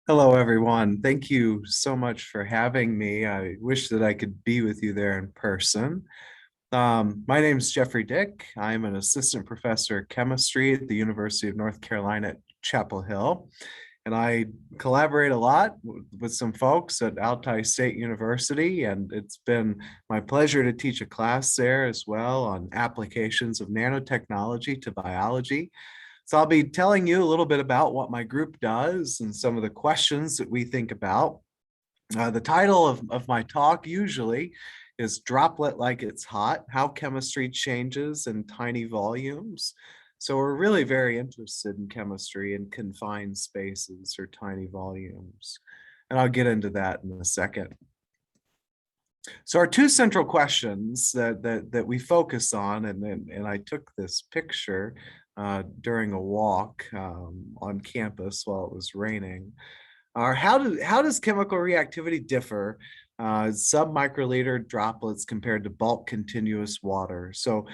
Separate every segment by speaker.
Speaker 1: Hello, everyone. Thank you so much for having me. I wish that I could be with you there in person. My name is Jeffrey Dick. I'm an assistant professor of chemistry at the University of North Carolina at Chapel Hill. And I collaborate a lot with some folks at Altai State University, and it's been my pleasure to teach a class there as well on applications of nanotechnology to biology. So I'll be telling you a little bit about what my group does and some of the questions that we think about. The title of my talk usually is Droplet Like It's Hot, How Chemistry Changes in Tiny Volumes. So we're really very interested in chemistry in confined spaces or tiny volumes. And I'll get into that in a second. So our two central questions that we focus on, and I took this picture during a walk on campus while it was raining, are how does chemical reactivity differ sub-microliter droplets compared to bulk continuous water? So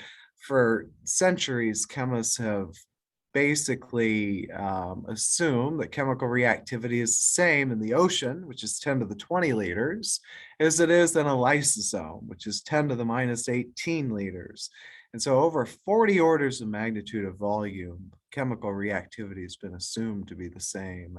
Speaker 1: for centuries, chemists have basically assume that chemical reactivity is the same in the ocean, which is 10 to the 20 liters, as it is in a lysosome, which is 10 to the minus 18 liters. And so over 40 orders of magnitude of volume, chemical reactivity has been assumed to be the same.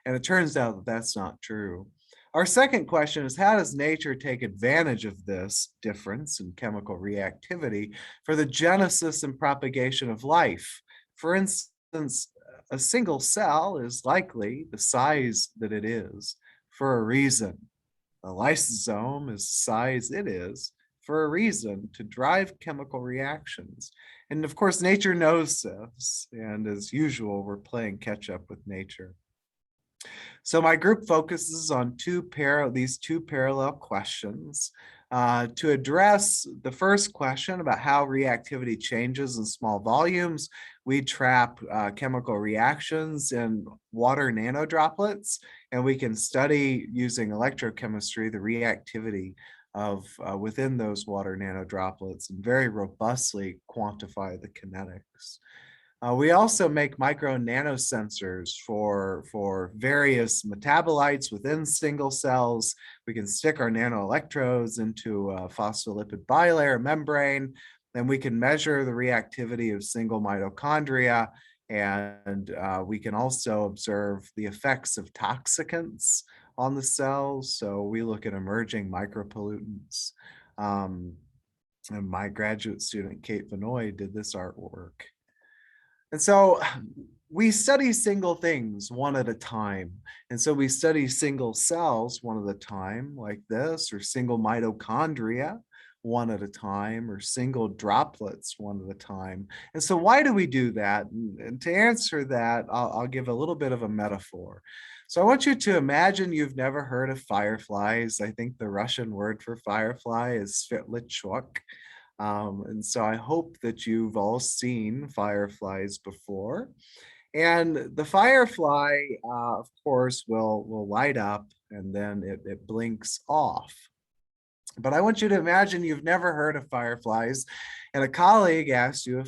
Speaker 1: And it turns out that that's not true. Our second question is, how does nature take advantage of this difference in chemical reactivity for the genesis and propagation of life? For instance, a single cell is likely the size that it is for a reason. A lysosome is the size it is for a reason, to drive chemical reactions. And of course, nature knows this. And as usual, we're playing catch up with nature. So my group focuses on these two parallel questions. To address the first question about how reactivity changes in small volumes, we trap chemimal reactions in water nanodroplets, and we can study using electrochemistry the reactivity of within those water nanodroplets and very robustly quantify the kinetics. We also make micro nanosensors for various metabolites within single cells. We can stick our nanoelectrodes into a phospholipid bilayer membrane, and we can measure the reactivity of single mitochondria. And we can also observe the effects of toxicants on the cells. So we look at emerging micropollutants. And my graduate student, Kate Vanoy, did this artwork. And so we study single things one at a time. And so we study single cells one at a time like this, or single mitochondria one at a time, or single droplets one at a time. And so why do we do that? And to answer that, I'll give a little bit of a metaphor. So I want you to imagine you've never heard of fireflies. I think the Russian word for firefly is svetlichok. And so I hope that you've all seen fireflies before. And the firefly, of course, will light up and then it blinks off. But I want you to imagine you've never heard of fireflies, and a colleague asked you a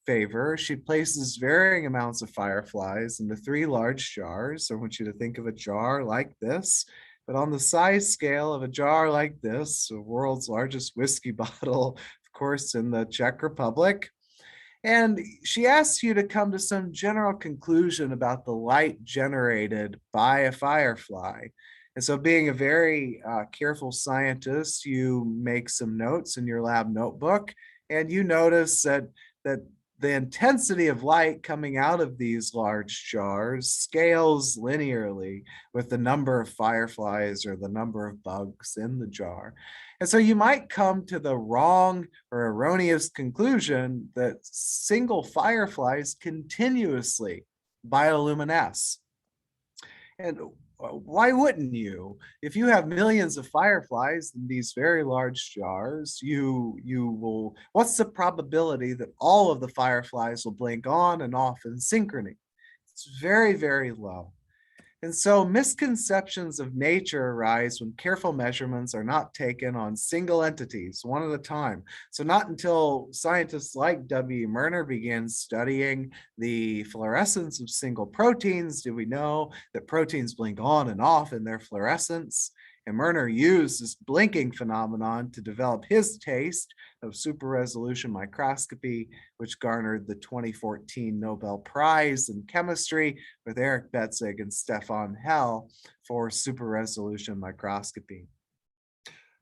Speaker 1: favor. She places varying amounts of fireflies into 3 large jars. I want you to think of a jar like this, but on the size scale of a jar like this, the world's largest whiskey bottle, course, in the Czech Republic. And she asks you to come to some general conclusion about the light generated by a firefly. And so being a very careful scientist, you make some notes in your lab notebook, and you notice that the intensity of light coming out of these large jars scales linearly with the number of fireflies or the number of bugs in the jar. And so you might come to the wrong or erroneous conclusion that single fireflies continuously bioluminesce. And why wouldn't you? If you have millions of fireflies in these very large jars, you will, what's the probability that all of the fireflies will blink on and off in synchrony? It's very, very low. And so misconceptions of nature arise when careful measurements are not taken on single entities, one at a time. So not until scientists like W. Murner began studying the fluorescence of single proteins did we know that proteins blink on and off in their fluorescence. And Murner used this blinking phenomenon to develop his taste of super resolution microscopy, which garnered the 2014 Nobel Prize in Chemistry with Eric Betzig and Stefan Hell for super resolution microscopy.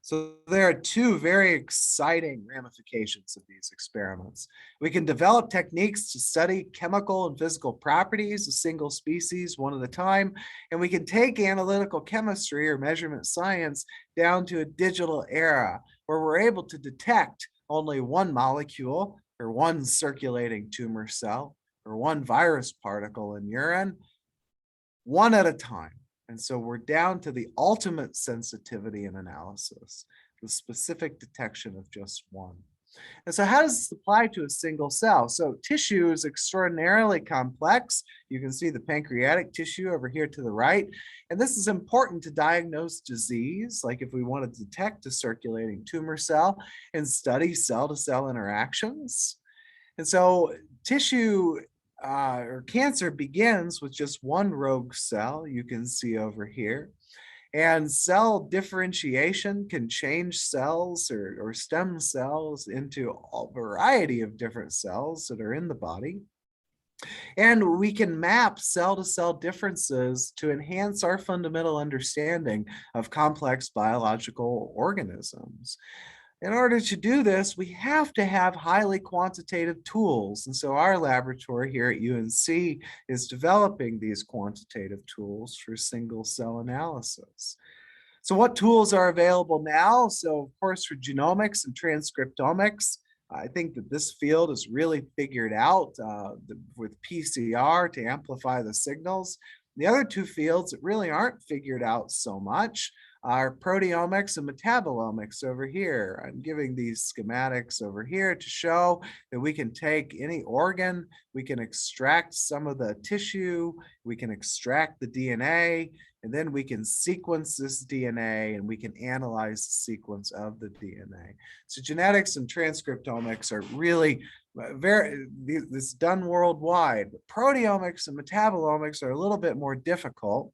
Speaker 1: So there are two very exciting ramifications of these experiments. We can develop techniques to study chemical and physical properties of single species one at a time, and we can take analytical chemistry or measurement science down to a digital era where we're able to detect only one molecule or one circulating tumor cell or one virus particle in urine, one at a time. And so we're down to the ultimate sensitivity and analysis, the specific detection of just one. And so how does this apply to a single cell? So tissue is extraordinarily complex. You can see the pancreatic tissue over here to the right. And this is important to diagnose disease, like if we want to detect a circulating tumor cell and study cell-to-cell interactions. And so tissue or cancer begins with just one rogue cell, you can see over here. And cell differentiation can change cells or stem cells into a variety of different cells that are in the body. And we can map cell-to-cell differences to enhance our fundamental understanding of complex biological organisms. In order to do this, we have to have highly quantitative tools. And so our laboratory here at UNC is developing these quantitative tools for single cell analysis. So what tools are available now? So of course, for genomics and transcriptomics, I think that this field is really figured out with PCR to amplify the signals. The other two fields that really aren't figured out so much are proteomics and metabolomics over here. I'm giving these schematics over here to show that we can take any organ, we can extract some of the tissue, we can extract the DNA, and then we can sequence this DNA and we can analyze the sequence of the DNA. So genetics and transcriptomics are really this done worldwide. But proteomics and metabolomics are a little bit more difficult.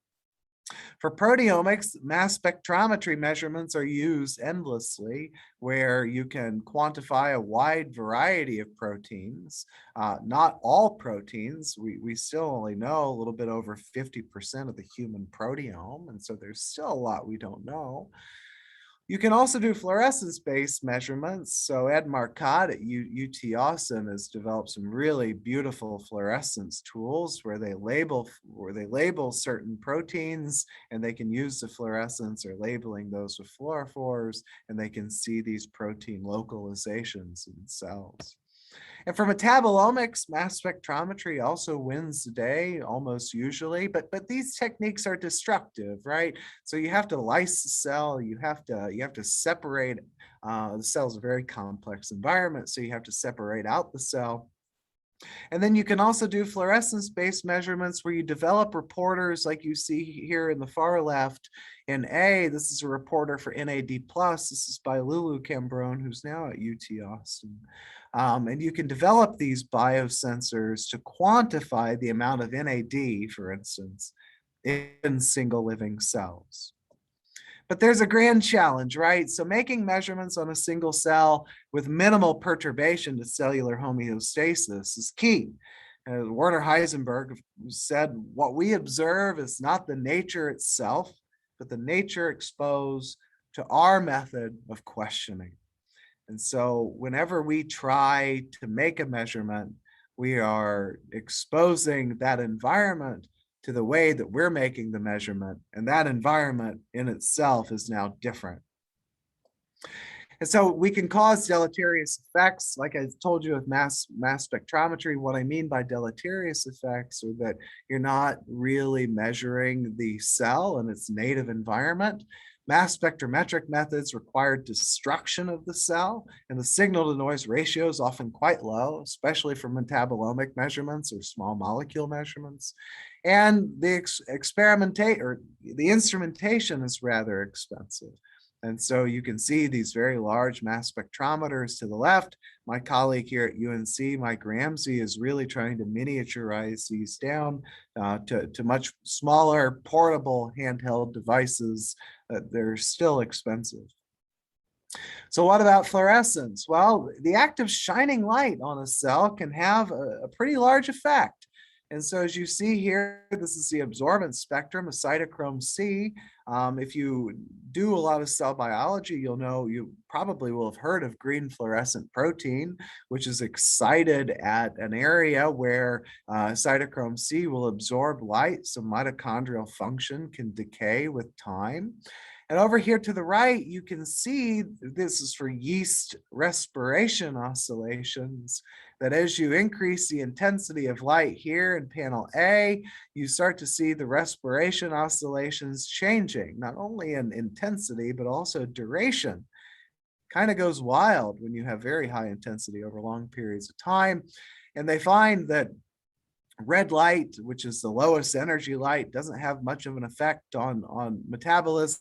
Speaker 1: For proteomics, mass spectrometry measurements are used endlessly, where you can quantify a wide variety of proteins. Not all proteins. We still only know a little bit over 50% of the human proteome, and so there's still a lot we don't know. You can also do fluorescence-based measurements. So Ed Marcotte at UT Austin has developed some really beautiful fluorescence tools where they label certain proteins, and they can use the fluorescence or labeling those with fluorophores, and they can see these protein localizations in cells. And for metabolomics, mass spectrometry also wins the day almost usually, but these techniques are destructive, right? So you have to lyse the cell, you have to separate. The cell's a very complex environment, so you have to separate out the cell. And then you can also do fluorescence-based measurements where you develop reporters like you see here in the far left. In A, this is a reporter for NAD+. This is by Lulu Cambrone, who's now at UT Austin. And you can develop these biosensors to quantify the amount of NAD, for instance, in single living cells. But there's a grand challenge, right? So making measurements on a single cell with minimal perturbation to cellular homeostasis is key. Werner Heisenberg said, what we observe is not the nature itself, but the nature exposed to our method of questioning. And so whenever we try to make a measurement, we are exposing that environment to the way that we're making the measurement, and that environment in itself is now different. And so we can cause deleterious effects. Like I told you with mass spectrometry, what I mean by deleterious effects are that you're not really measuring the cell in its native environment. Mass spectrometric methods require destruction of the cell, and the signal to noise ratio is often quite low, especially for metabolomic measurements or small molecule measurements. And the the instrumentation is rather expensive. And so you can see these very large mass spectrometers to the left. My colleague here at UNC, Mike Ramsey, is really trying to miniaturize these down to much smaller, portable, handheld devices. They're still expensive. So what about fluorescence? Well, the act of shining light on a cell can have a pretty large effect. And so as you see here, this is the absorbance spectrum of cytochrome C. If you do a lot of cell biology, you'll know, you probably will have heard of green fluorescent protein, which is excited at an area where cytochrome C will absorb light, so mitochondrial function can decay with time. And over here to the right, you can see this is for yeast respiration oscillations, that as you increase the intensity of light here in panel A, you start to see the respiration oscillations changing, not only in intensity, but also duration. Kind of goes wild when you have very high intensity over long periods of time. And they find that red light, which is the lowest energy light, doesn't have much of an effect on metabolism,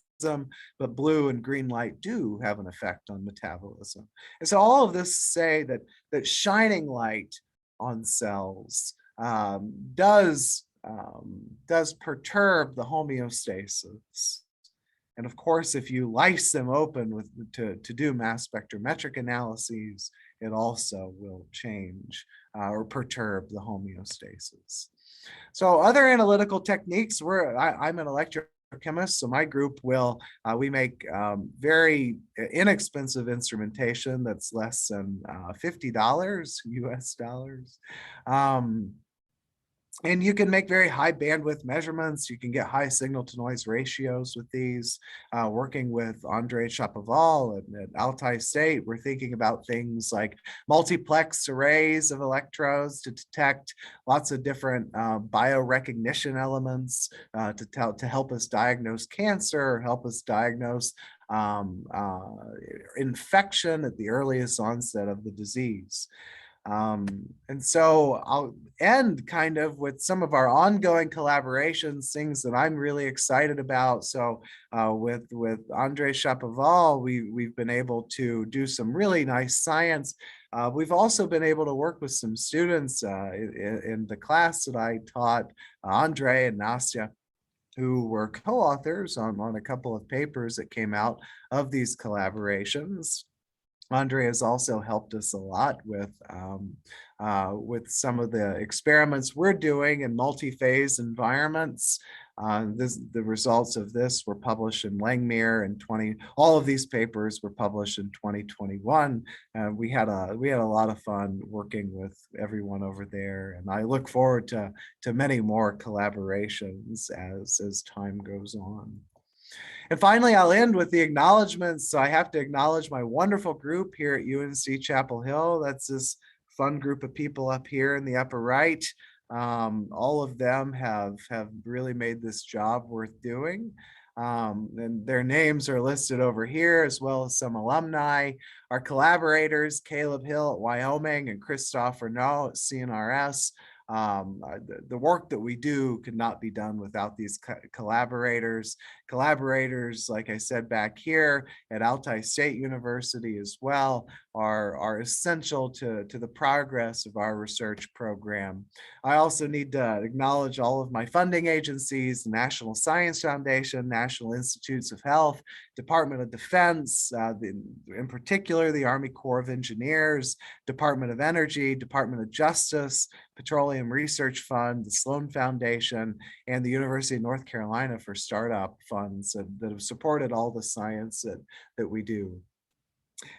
Speaker 1: but blue and green light do have an effect on metabolism. And so all of this to say that shining light on cells does perturb the homeostasis. And of course, if you lyse them open to do mass spectrometric analyses, it also will change or perturb the homeostasis. So other analytical techniques, I'm an electrochemist, so my group we make very inexpensive instrumentation that's less than $50 US dollars. And you can make very high bandwidth measurements. You can get high signal to noise ratios with these. Working with Andrei Shapoval at Altai State, we're thinking about things like multiplex arrays of electrodes to detect lots of different biorecognition elements to help us diagnose cancer, or help us diagnose infection at the earliest onset of the disease. And so I'll end kind of with some of our ongoing collaborations, things that I'm really excited about. So with Andrei Shapoval, we've been able to do some really nice science. We've also been able to work with some students in the class that I taught, Andrei and Nastya, who were co-authors on a couple of papers that came out of these collaborations. Andrei has also helped us a lot with some of the experiments we're doing in multi-phase environments. The results of this were published in Langmuir in all of these papers were published in 2021. We had a lot of fun working with everyone over there, and I look forward to many more collaborations as time goes on. And finally, I'll end with the acknowledgements. So I have to acknowledge my wonderful group here at UNC Chapel Hill. That's this fun group of people up here in the upper right. All of them have really made this job worth doing. And their names are listed over here, as well as some alumni. Our collaborators, Caleb Hill at Wyoming and Christophe Renault at CNRS. The work that we do could not be done without these collaborators. Collaborators, like I said back here at Altai State University as well, are essential to the progress of our research program. I also need to acknowledge all of my funding agencies, the National Science Foundation, National Institutes of Health, Department of Defense, in particular the Army Corps of Engineers, Department of Energy, Department of Justice, Petroleum Research Fund, the Sloan Foundation, and the University of North Carolina for startup funds that have supported all the science that we do.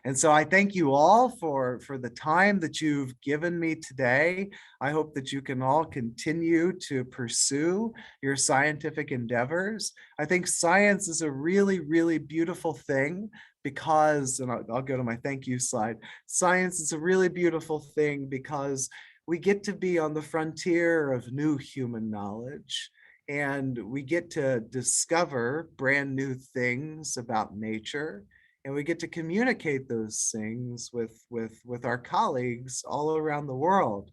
Speaker 1: And so I thank you all for the time that you've given me today. I hope that you can all continue to pursue your scientific endeavors. I think science is a really, really beautiful thing because, and I'll go to my thank you slide. Science is a really beautiful thing because we get to be on the frontier of new human knowledge. and we get to discover brand new things about nature, and we get to communicate those things with our colleagues all around the world.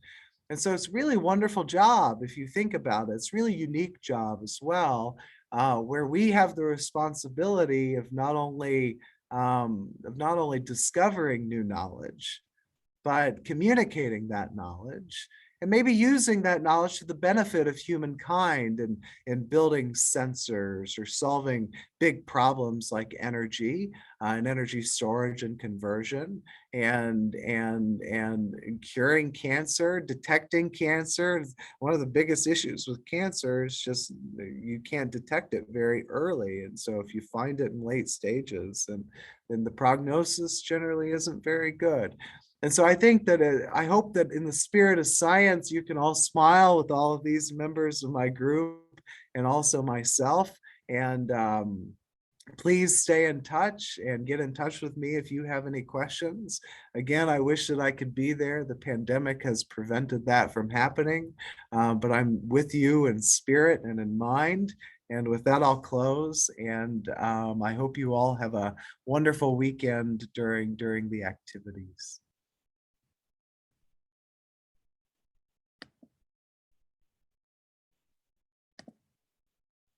Speaker 1: And so it's really wonderful job if you think about it. It's really unique job as well, where we have the responsibility of not only discovering new knowledge, but communicating that knowledge and maybe using that knowledge to the benefit of humankind and building sensors or solving big problems like energy and energy storage and conversion and curing cancer, detecting cancer. One of the biggest issues with cancer is just you can't detect it very early, and so if you find it in late stages, then the prognosis generally isn't very good. And so I think that I hope that in the spirit of science, you can all smile with all of these members of my group and also myself. And please stay in touch and get in touch with me if you have any questions. Again, I wish that I could be there. The pandemic has prevented that from happening, but I'm with you in spirit and in mind. And with that, I'll close. And I hope you all have a wonderful weekend during the activities.